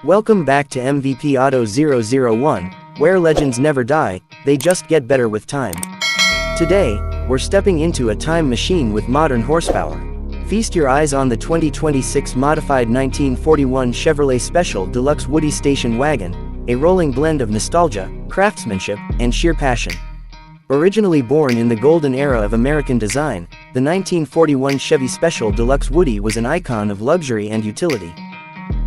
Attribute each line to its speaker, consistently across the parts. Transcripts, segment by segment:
Speaker 1: Welcome back to MVP Auto 001, where legends never die, they just get better with time. Today, we're stepping into a time machine with modern horsepower. Feast your eyes on the 2026 modified 1941 Chevrolet Special Deluxe Woodie Station Wagon, a rolling blend of nostalgia, craftsmanship, and sheer passion. Originally born in the golden era of American design, the 1941 Chevy Special Deluxe Woodie was an icon of luxury and utility.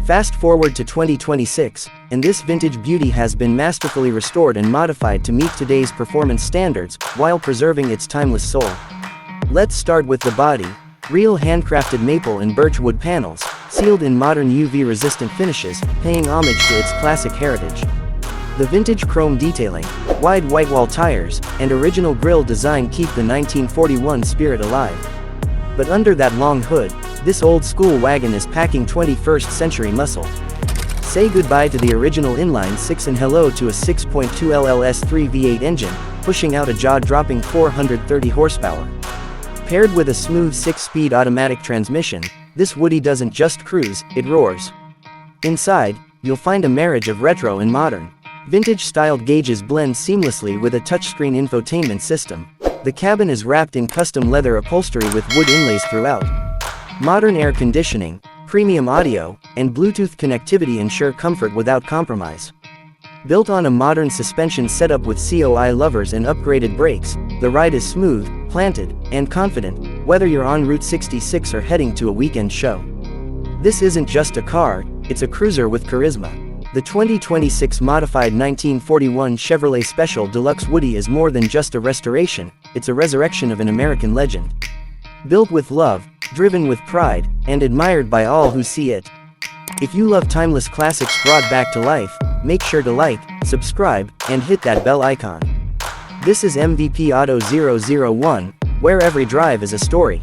Speaker 1: Fast forward to 2026, and this vintage beauty has been masterfully restored and modified to meet today's performance standards, while preserving its timeless soul. Let's start with the body. Real handcrafted maple and birch wood panels, sealed in modern UV-resistant finishes, paying homage to its classic heritage. The vintage chrome detailing, wide white wall tires, and original grille design keep the 1941 spirit alive. But under that long hood, this old-school wagon is packing 21st century muscle. Say goodbye to the original inline-6 and hello to a 6.2 LLS3 V8 engine, pushing out a jaw-dropping 430 horsepower. Paired with a smooth 6-speed automatic transmission, this Woodie doesn't just cruise, it roars. Inside, you'll find a marriage of retro and modern. Vintage-styled gauges blend seamlessly with a touchscreen infotainment system. The cabin is wrapped in custom leather upholstery with wood inlays throughout. Modern air conditioning, premium audio, and Bluetooth connectivity ensure comfort without compromise. Built on a modern suspension setup with COI lovers and upgraded brakes, the ride is smooth, planted, and confident, whether you're on Route 66 or heading to a weekend show. This isn't just a car, it's a cruiser with charisma. The 2026 modified 1941 Chevrolet Special Deluxe Woodie is more than just a restoration, it's a resurrection of an American legend. Built with love, driven with pride, and admired by all who see it. If you love timeless classics brought back to life, make sure to like, subscribe, and hit that bell icon. This is MVP Auto 001, where every drive is a story.